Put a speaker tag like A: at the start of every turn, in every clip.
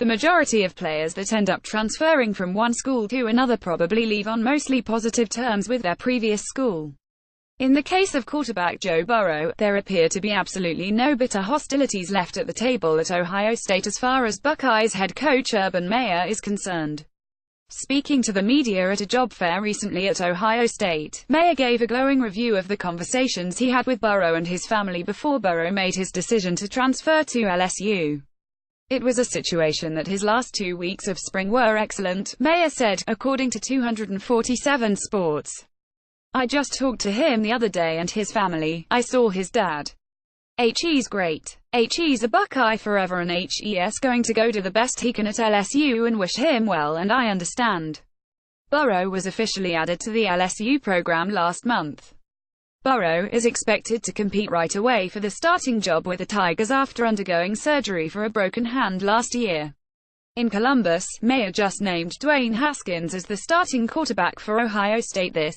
A: The majority of players that end up transferring from one school to another probably leave on mostly positive terms with their previous school. In the case of quarterback Joe Burrow, there appear to be absolutely no bitter hostilities left at the table at Ohio State as far as Buckeyes head coach Urban Meyer is concerned. Speaking to the media at a job fair recently at Ohio State, Meyer gave a glowing review of the conversations he had with Burrow and his family before Burrow made his decision to transfer to LSU. It was a situation that his last 2 weeks of spring were excellent, Meyer said, according to 247 Sports. I just talked to him the other day and his family. I saw his dad. He's great. He's a Buckeye forever and he's going to go do the best he can at LSU and wish him well, and I understand. Burrow was officially added to the LSU program last month. Burrow is expected to compete right away for the starting job with the Tigers after undergoing surgery for a broken hand last year. In Columbus, Meyer just named Dwayne Haskins as the starting quarterback for Ohio State this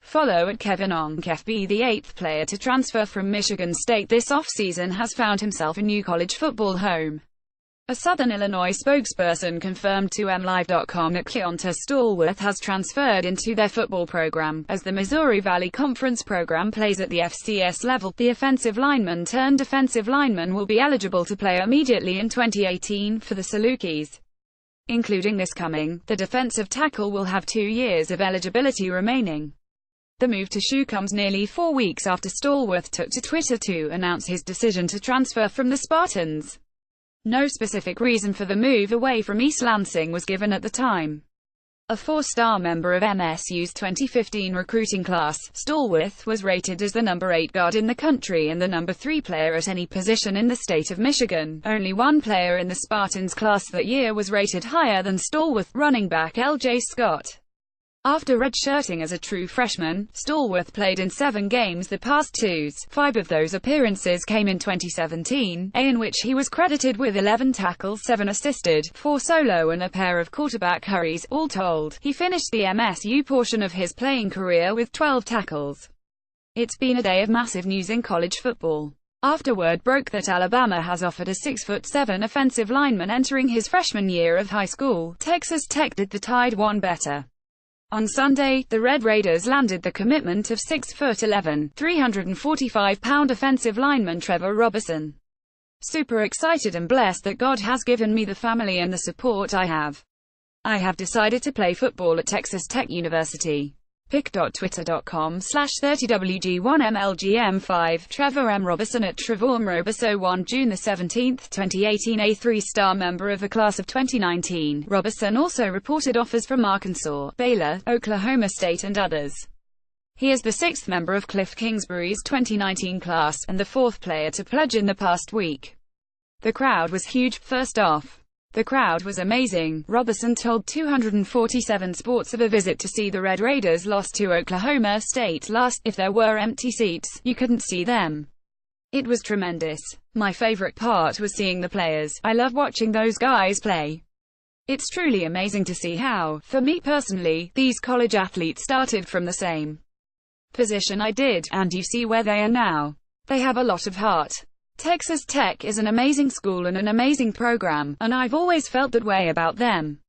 A: follow at Kevin Onkefbe, the 8th player to transfer from Michigan State this offseason, has found himself a new college football home. A Southern Illinois spokesperson confirmed to MLive.com that Keontae Stallworth has transferred into their football program. As the Missouri Valley Conference program plays at the FCS level, the offensive lineman turned defensive lineman will be eligible to play immediately in 2018 for the Salukis. Including this coming, the defensive tackle will have 2 years of eligibility remaining. The move to SHU comes nearly 4 weeks after Stallworth took to Twitter to announce his decision to transfer from the Spartans. No specific reason for the move away from East Lansing was given at the time. A 4-star member of MSU's 2015 recruiting class, Stallworth was rated as the number 8 guard in the country and the number 3 player at any position in the state of Michigan. Only one player in the Spartans class that year was rated higher than Stallworth, running back L.J. Scott. After redshirting as a true freshman, Stallworth played in 7 games the past 2. 5 of those appearances came in 2017, in which he was credited with 11 tackles, 7 assisted, 4 solo and a pair of quarterback hurries. All told, he finished the MSU portion of his playing career with 12 tackles. It's been a day of massive news in college football. After word broke that Alabama has offered a 6'7" offensive lineman entering his freshman year of high school, Texas Tech did the Tide one better. On Sunday, the Red Raiders landed the commitment of 6'11", 345-pound offensive lineman Trevor Roberson. Super excited and blessed that God has given me the family and the support I have. I have decided to play football at Texas Tech University. pic.twitter.com/30wg1mlgm5 Trevor M. Roberson at TrevorMRoberso1 June 17, 2018. A 3-star member of the class of 2019, Roberson also reported offers from Arkansas, Baylor, Oklahoma State and others. He is the 6th member of Cliff Kingsbury's 2019 class, and the 4th player to pledge in the past week. The crowd was huge. First off, the crowd was amazing, Roberson told 247 Sports of a visit to see the Red Raiders lost to Oklahoma State last. If there were empty seats, you couldn't see them. It was tremendous. My favorite part was seeing the players. I love watching those guys play. It's truly amazing to see how, for me personally, these college athletes started from the same position I did, and you see where they are now. They have a lot of heart. Texas Tech is an amazing school and an amazing program, and I've always felt that way about them.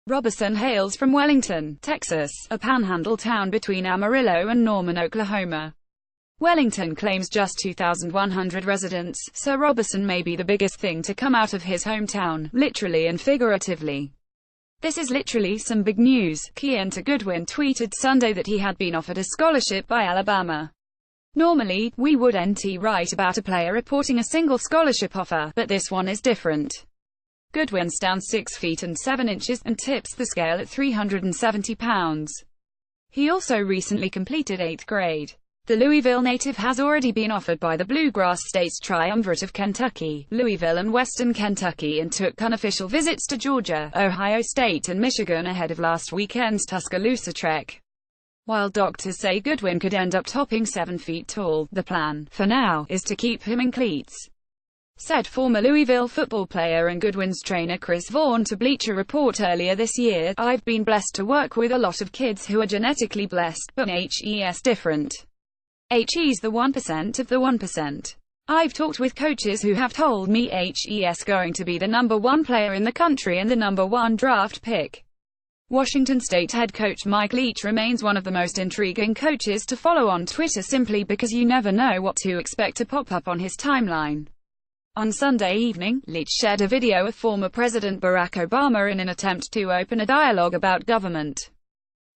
A: Roberson hails from Wellington, Texas, a panhandle town between Amarillo and Norman, Oklahoma. Wellington claims just 2,100 residents, so Roberson may be the biggest thing to come out of his hometown, literally and figuratively. This is literally some big news. Keontae Goodwin tweeted Sunday that he had been offered a scholarship by Alabama. Normally, we wouldn't write about a player reporting a single scholarship offer, but this one is different. Goodwin stands 6 feet and 7 inches, and tips the scale at 370 pounds. He also recently completed 8th grade. The Louisville native has already been offered by the Bluegrass States Triumvirate of Kentucky, Louisville and Western Kentucky, and took unofficial visits to Georgia, Ohio State and Michigan ahead of last weekend's Tuscaloosa trek. While doctors say Goodwin could end up topping 7 feet tall, the plan, for now, is to keep him in cleats. Said former Louisville football player and Goodwin's trainer Chris Vaughn to Bleacher Report earlier this year, I've been blessed to work with a lot of kids who are genetically blessed, but HES different. HE's the 1% of the 1%. I've talked with coaches who have told me he's going to be the #1 player in the country and the #1 draft pick. Washington State head coach Mike Leach remains one of the most intriguing coaches to follow on Twitter simply because you never know what to expect to pop up on his timeline. On Sunday evening, Leach shared a video of former President Barack Obama in an attempt to open a dialogue about government.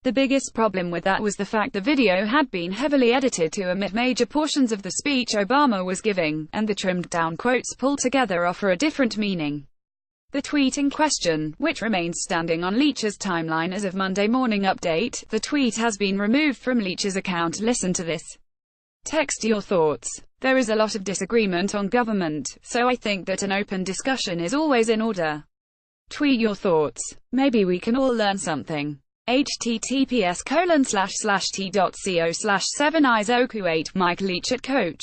A: The biggest problem with that was the fact the video had been heavily edited to omit major portions of the speech Obama was giving, and the trimmed-down quotes pulled together offer a different meaning. The tweet in question, which remains standing on Leach's timeline as of Monday morning update, the tweet has been removed from Leach's account. Listen to this. Text your thoughts. There is a lot of disagreement on government, so I think that an open discussion is always in order. Tweet your thoughts. Maybe we can all learn something. https://t.co/7isoku8 Mike Leach at coach.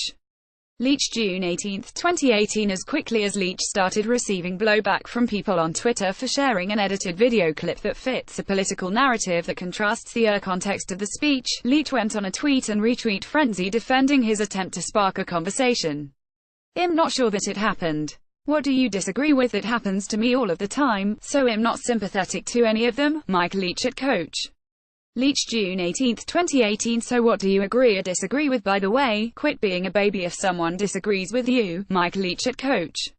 A: Leach June 18, 2018. As quickly as Leach started receiving blowback from people on Twitter for sharing an edited video clip that fits a political narrative that contrasts the context of the speech, Leach went on a tweet and retweet frenzy defending his attempt to spark a conversation. I'm not sure that it happened. What do you disagree with? It happens to me all of the time, so I'm not sympathetic to any of them. Mike Leach at coach. Leach June 18, 2018. So what do you agree or disagree with? By the way, quit being a baby if someone disagrees with you. Mike Leach at coach.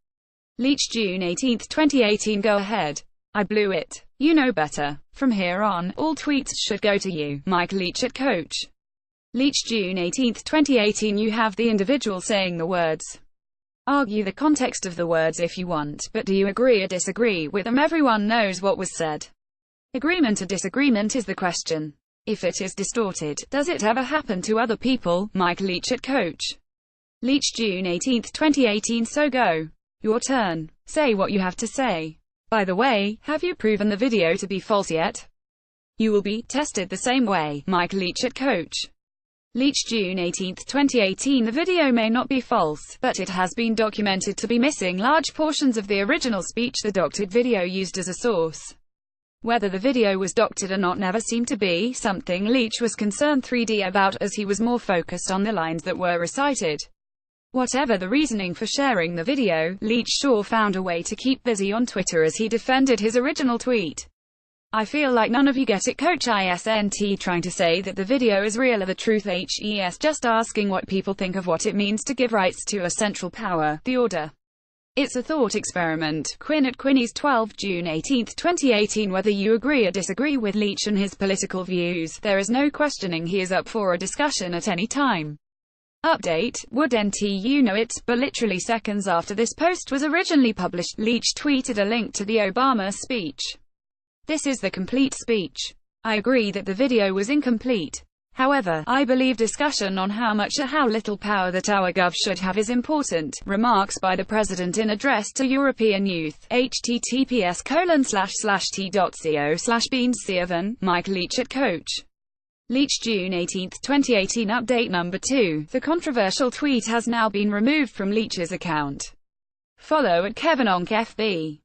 A: Leach June 18, 2018. Go ahead. I blew it. You know better. From here on, all tweets should go to you. Mike Leach at coach. Leach June 18, 2018. You have the individual saying the words. Argue the context of the words if you want, but do you agree or disagree with them? Everyone knows what was said. Agreement or disagreement is the question. If it is distorted, does it ever happen to other people? Mike Leach at coach. Leach June 18, 2018. So go. Your turn. Say what you have to say. By the way, have you proven the video to be false yet? You will be tested the same way. Mike Leach at coach. Leach June 18, 2018. The video may not be false, but it has been documented to be missing large portions of the original speech the doctored video used as a source. Whether the video was doctored or not never seemed to be something Leach was concerned 3D about, as he was more focused on the lines that were recited. Whatever the reasoning for sharing the video, Leach sure found a way to keep busy on Twitter as he defended his original tweet. I feel like none of you get it. Coach isn't trying to say that the video is real or the truth. He's just asking what people think of what it means to give rights to a central power, the order. It's a thought experiment. Quinn at Quinny's 12 June 18, 2018. Whether you agree or disagree with Leach and his political views, there is no questioning he is up for a discussion at any time. Update. Wouldn't you know it, but literally seconds after this post was originally published, Leach tweeted a link to the Obama speech. This is the complete speech. I agree that the video was incomplete. However, I believe discussion on how much or how little power that our gov should have is important. Remarks by the president in address to European youth. https://t.co/beans7 Mike Leach at coach. Leach June 18, 2018. Update number 2. The controversial tweet has now been removed from Leach's account. Follow at KevinOnkFB.